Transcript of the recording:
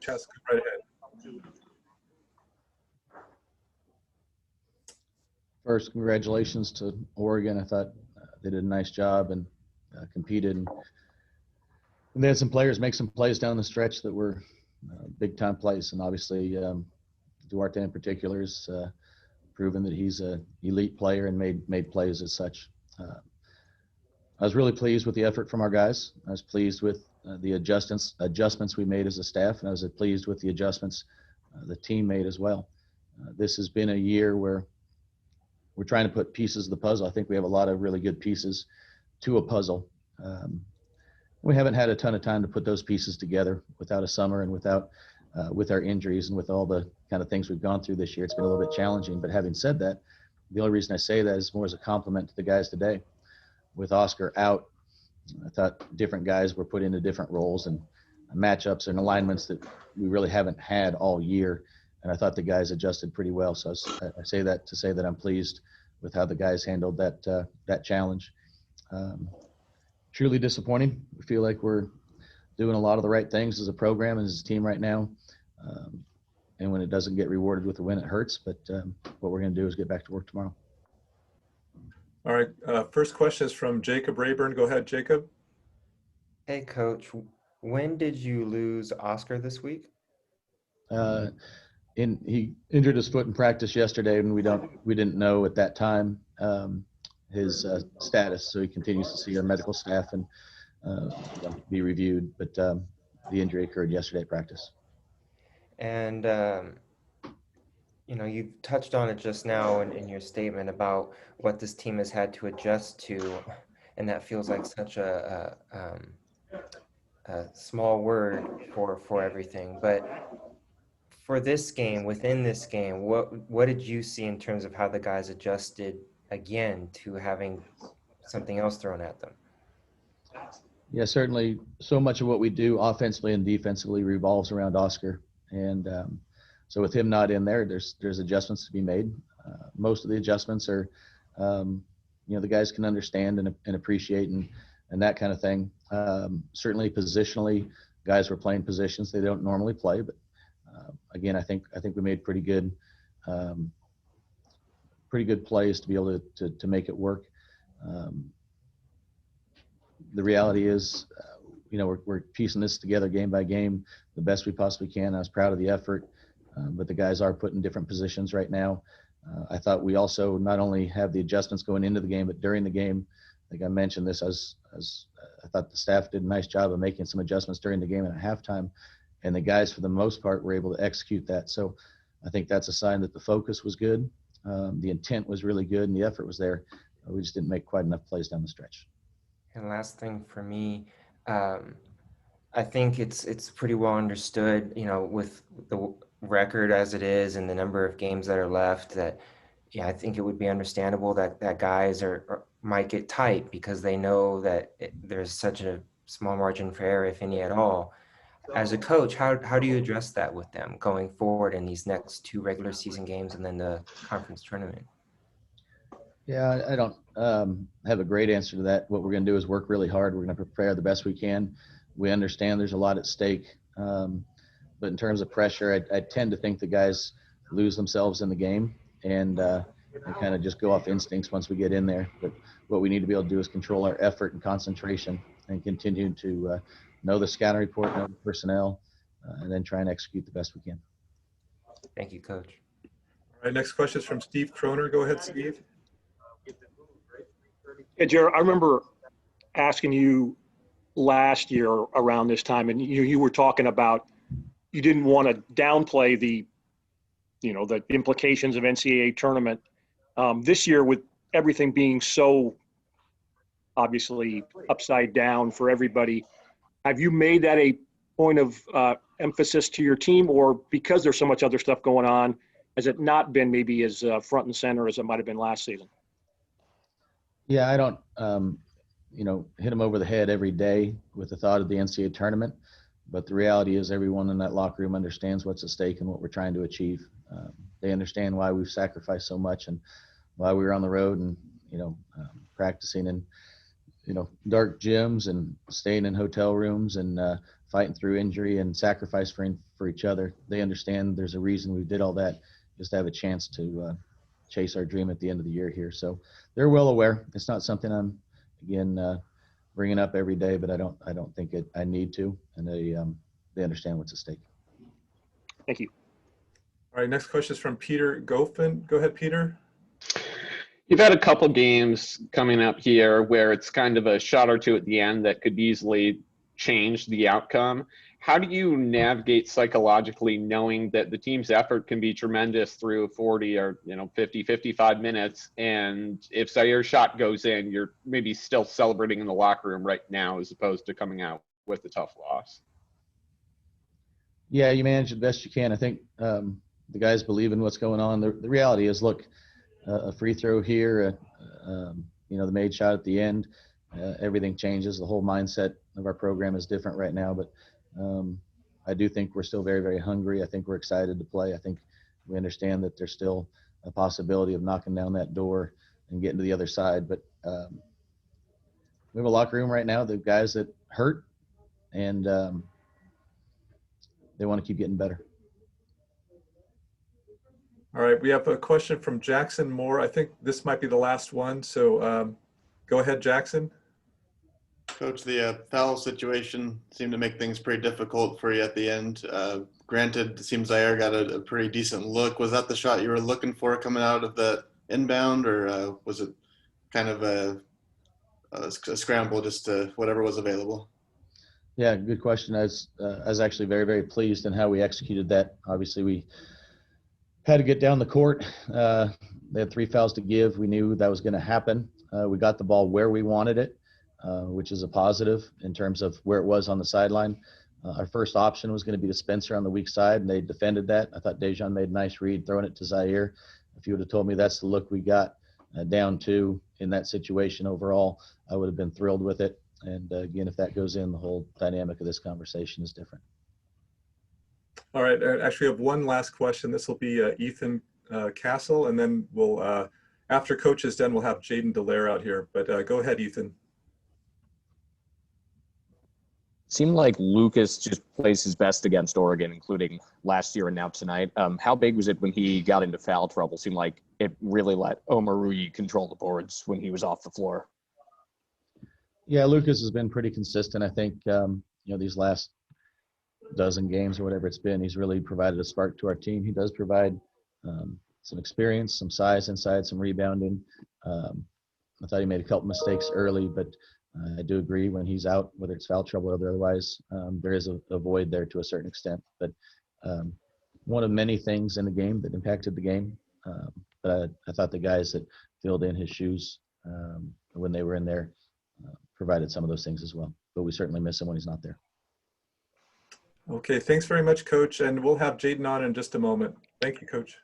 Coach Haase, go right ahead. First, congratulations to Oregon. I thought they did a nice job and competed. And they had some players make some plays down the stretch that were big-time plays. And obviously, Duarte in particular has proven that he's an elite player and made plays as such. I was really pleased with the effort from our guys. I was pleased with the adjustments we made as a staff, and I was pleased with the adjustments the team made as well. This has been a year where we're trying to put pieces of the puzzle. I think we have a lot of really good pieces to a puzzle. We haven't had a ton of time to put those pieces together without a summer and without with our injuries and with all the kind of things we've gone through this year. It's been a little bit challenging. But having said that, the only reason I say that is more as a compliment to the guys today. With Oscar out, I thought different guys were put into different roles and matchups and alignments that we really haven't had all year. And I thought the guys adjusted pretty well. So I say that to say that I'm pleased with how the guys handled that challenge. Truly disappointing. We feel like we're doing a lot of the right things as a program and as a team right now. And when it doesn't get rewarded with a win, it hurts. But what we're going to do is get back to work tomorrow. All right. First question is from Jacob Rayburn. Go ahead, Jacob. Hey, Coach. When did you lose Oscar this week? He injured his foot in practice yesterday, and we didn't know at that time his status. So he continues to see our medical staff and be reviewed. But the injury occurred yesterday at practice. And you've touched on it just now in your statement about what this team has had to adjust to, and that feels like such a small word for everything. But for this game, within this game, what did you see in terms of how the guys adjusted again to having something else thrown at them? Yeah, certainly. So much of what we do offensively and defensively revolves around Oscar, and so with him not in there, there's adjustments to be made. Most of the adjustments are, the guys can understand and appreciate and that kind of thing. Certainly positionally, guys were playing positions they don't normally play, but again, I think we made pretty good plays to be able to make it work. The reality is, we're piecing this together game by game the best we possibly can. I was proud of the effort. But the guys are put in different positions right now. I thought we also not only have the adjustments going into the game, but during the game, I think I mentioned this, I thought the staff did a nice job of making some adjustments during the game and at halftime, and the guys, for the most part, were able to execute that. So I think that's a sign that the focus was good, the intent was really good, and the effort was there. We just didn't make quite enough plays down the stretch. And last thing for me, I think it's pretty well understood, with the record as it is and the number of games that are left, that I think it would be understandable that guys might get tight because they know that there's such a small margin for error, if any at all. As a coach, how do you address that with them going forward in these next 2 regular season games and then the conference tournament? Yeah, I don't have a great answer to that. What we're going to do is work really hard. We're going to prepare the best we can. We understand there's a lot at stake. But in terms of pressure, I tend to think the guys lose themselves in the game and kind of just go off instincts once we get in there. But what we need to be able to do is control our effort and concentration and continue to know the scouting report, know the personnel, and then try and execute the best we can. Thank you, Coach. All right, next question is from Steve Kroner. Go ahead, Steve. Hey, Jerod, I remember asking you last year around this time, and you were talking about you didn't want to downplay the implications of NCAA tournament. This year, with everything being so obviously upside down for everybody, have you made that a point of emphasis to your team, or because there's so much other stuff going on, has it not been maybe as front and center as it might have been last season? Yeah, I don't, hit them over the head every day with the thought of the NCAA tournament. But the reality is everyone in that locker room understands what's at stake and what we're trying to achieve. They understand why we've sacrificed so much and why we were on the road and, practicing in, dark gyms and staying in hotel rooms and fighting through injury and sacrifice for each other. They understand there's a reason we did all that, just to have a chance to chase our dream at the end of the year here. So they're well aware. It's not something I'm, again, bringing up every day, but I don't think I need to, and they understand what's at stake. Thank you. All right, next question is from Peter Goffin. Go ahead, Peter. You've had a couple games coming up here where it's kind of a shot or two at the end that could easily change the outcome. How do you navigate psychologically knowing that the team's effort can be tremendous through 40 or 50, 55 minutes, and if Zaire's shot goes in, you're maybe still celebrating in the locker room right now as opposed to coming out with a tough loss? Yeah, you manage the best you can. I think the guys believe in what's going on. The reality is, look, a free throw here, the made shot at the end, everything changes. The whole mindset of our program is different right now, but I do think we're still very, very hungry. I think we're excited to play. I think we understand that there's still a possibility of knocking down that door and getting to the other side. But we have a locker room right now, the guys that hurt, and they want to keep getting better. All right, we have a question from Jackson Moore. I think this might be the last one, so go ahead, Jackson. Coach, the foul situation seemed to make things pretty difficult for you at the end. Granted, it seems Zaire got a pretty decent look. Was that the shot you were looking for coming out of the inbound, or was it kind of a scramble just to whatever was available? Yeah, good question. I was actually very, very pleased in how we executed that. Obviously, we had to get down the court. They had 3 fouls to give. We knew that was going to happen. We got the ball where we wanted it, which is a positive in terms of where it was on the sideline. Our first option was going to be to Spencer on the weak side, and they defended that. I thought Dejan made a nice read throwing it to Zaire. If you would have told me that's the look we got down 2 in that situation overall, I would have been thrilled with it. And again, if that goes in, the whole dynamic of this conversation is different. All right, actually, I have one last question. This will be Ethan Castle, and then we'll, after Coach is done, we'll have Jaden Dallaire out here. But go ahead, Ethan. Seemed like Lucas just plays his best against Oregon, including last year and now tonight. How big was it when he got into foul trouble? Seemed like it really let Omarui control the boards when he was off the floor. Yeah, Lucas has been pretty consistent. I think, these last dozen games or whatever it's been, he's really provided a spark to our team. He does provide some experience, some size inside, some rebounding. I thought he made a couple mistakes early, but I do agree when he's out, whether it's foul trouble or otherwise, there is a void there to a certain extent. But one of many things in the game that impacted the game. But I thought the guys that filled in his shoes when they were in there provided some of those things as well. But we certainly miss him when he's not there. Okay, thanks very much, Coach. And we'll have Jaden on in just a moment. Thank you, Coach.